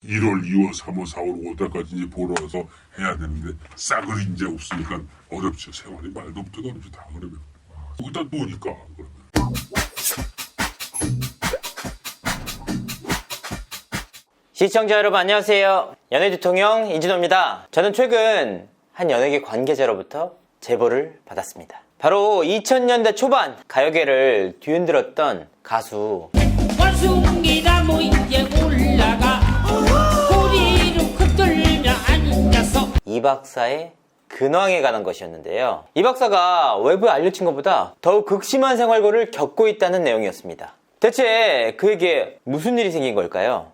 1월, 2월, 3월, 4월, 5월달까지 이제 보러 와서 해야 되는데 싹을 이제 없으니까 어렵죠. 생활이 말도 못해도 어렵죠. 다 그러면. 일단 노니까 그러면. 시청자 여러분 안녕하세요. 연예 대통령 이진호입니다. 저는 최근 한 연예계 관계자로부터 제보를 받았습니다. 바로 2000년대 초반 가요계를 뒤흔들었던 가수 원숭이가 뭐 이제 올라가 꼬리로 흔들며 앉아서 이 박사의 근황에 관한 것이었는데요. 이 박사가 외부에 알려진 것보다 더욱 극심한 생활고를 겪고 있다는 내용이었습니다. 대체 그에게 무슨 일이 생긴 걸까요?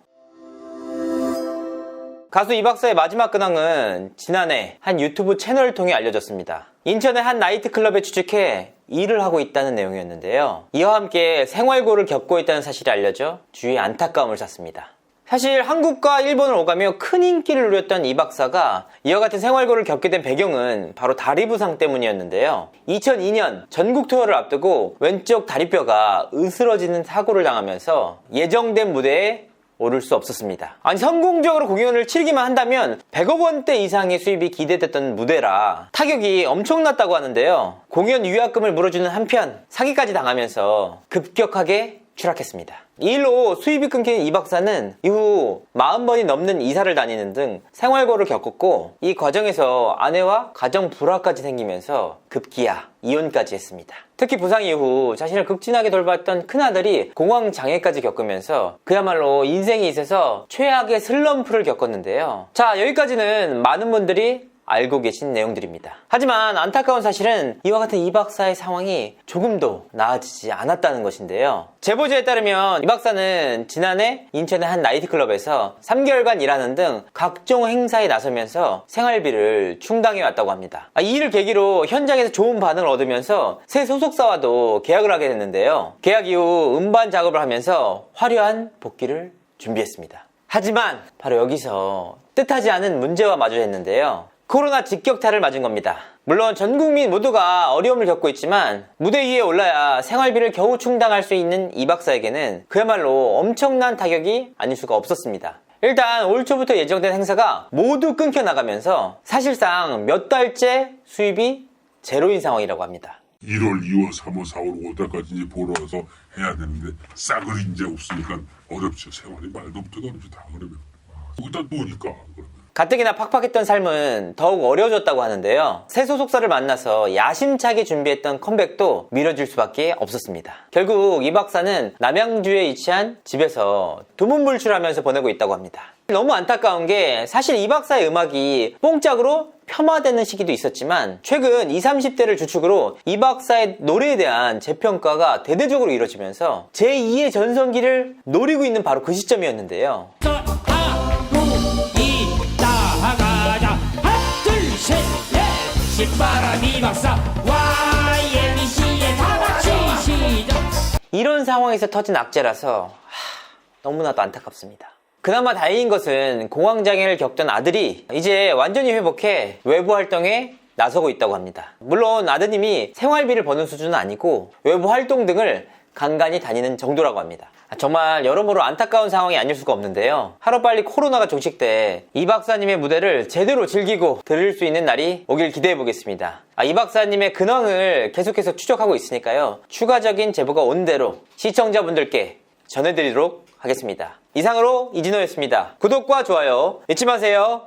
가수 이 박사의 마지막 근황은 지난해 한 유튜브 채널을 통해 알려졌습니다. 인천의 한 나이트클럽에 취직해 일을 하고 있다는 내용이었는데요. 이와 함께 생활고를 겪고 있다는 사실이 알려져 주위에 안타까움을 샀습니다. 사실 한국과 일본을 오가며 큰 인기를 누렸던 이 박사가 이와 같은 생활고를 겪게 된 배경은 바로 다리 부상 때문이었는데요. 2002년 전국 투어를 앞두고 왼쪽 다리뼈가 으스러지는 사고를 당하면서 예정된 무대에 오를 수 없었습니다. 아니 성공적으로 공연을 치르기만 한다면 100억 원대 이상의 수입이 기대됐던 무대라 타격이 엄청났다고 하는데요. 공연 위약금을 물어주는 한편 사기까지 당하면서 급격하게 추락했습니다. 이 일로 수입이 끊긴 이 박사는 이후 40번이 넘는 이사를 다니는 등 생활고를 겪었고 이 과정에서 아내와 가정 불화까지 생기면서 급기야 이혼까지 했습니다. 특히 부상 이후 자신을 극진하게 돌봤던 큰아들이 공황장애까지 겪으면서 그야말로 인생에 있어서 최악의 슬럼프를 겪었는데요. 자, 여기까지는 많은 분들이 알고 계신 내용들입니다. 하지만 안타까운 사실은 이와 같은 이 박사의 상황이 조금도 나아지지 않았다는 것인데요. 제보자에 따르면 이 박사는 지난해 인천의 한 나이트클럽에서 3개월간 일하는 등 각종 행사에 나서면서 생활비를 충당해 왔다고 합니다. 이 일을 계기로 현장에서 좋은 반응을 얻으면서 새 소속사와도 계약을 하게 됐는데요. 계약 이후 음반 작업을 하면서 화려한 복귀를 준비했습니다. 하지만 바로 여기서 뜻하지 않은 문제와 마주했는데요. 코로나 직격탄을 맞은 겁니다. 물론 전 국민 모두가 어려움을 겪고 있지만 무대 위에 올라야 생활비를 겨우 충당할 수 있는 이 박사에게는 그야말로 엄청난 타격이 아닐 수가 없었습니다. 일단 올 초부터 예정된 행사가 모두 끊겨 나가면서 사실상 몇 달째 수입이 제로인 상황이라고 합니다. 1월, 2월, 3월, 4월, 5월달까지 이제 보러 와서 해야 되는데 싹을 이제 없으니까 어렵죠. 생활이 말도 못해도 어렵죠. 다 그러면. 일단 노니까 그러면. 가뜩이나 팍팍했던 삶은 더욱 어려워졌다고 하는데요. 새 소속사를 만나서 야심차게 준비했던 컴백도 미뤄질 수밖에 없었습니다. 결국 이 박사는 남양주에 위치한 집에서 두문불출하면서 보내고 있다고 합니다. 너무 안타까운 게 사실 이 박사의 음악이 뽕짝으로 폄하되는 시기도 있었지만 최근 20, 30대를 주축으로 이 박사의 노래에 대한 재평가가 대대적으로 이루어지면서 제2의 전성기를 노리고 있는 바로 그 시점이었는데요. 나가자 하둘셋넷 신바람이 박사 YMCA 다같이 시작. 이런 상황에서 터진 악재라서 너무나도 안타깝습니다. 그나마 다행인 것은 공황장애를 겪던 아들이 이제 완전히 회복해 외부 활동에 나서고 있다고 합니다. 물론 아드님이 생활비를 버는 수준은 아니고 외부 활동 등을 간간히 다니는 정도라고 합니다. 정말 여러모로 안타까운 상황이 아닐 수가 없는데요. 하루빨리 코로나가 종식돼 이 박사님의 무대를 제대로 즐기고 들을 수 있는 날이 오길 기대해 보겠습니다. 이 박사님의 근황을 계속해서 추적하고 있으니까요. 추가적인 제보가 온 대로 시청자분들께 전해드리도록 하겠습니다. 이상으로 이진호였습니다. 구독과 좋아요 잊지 마세요.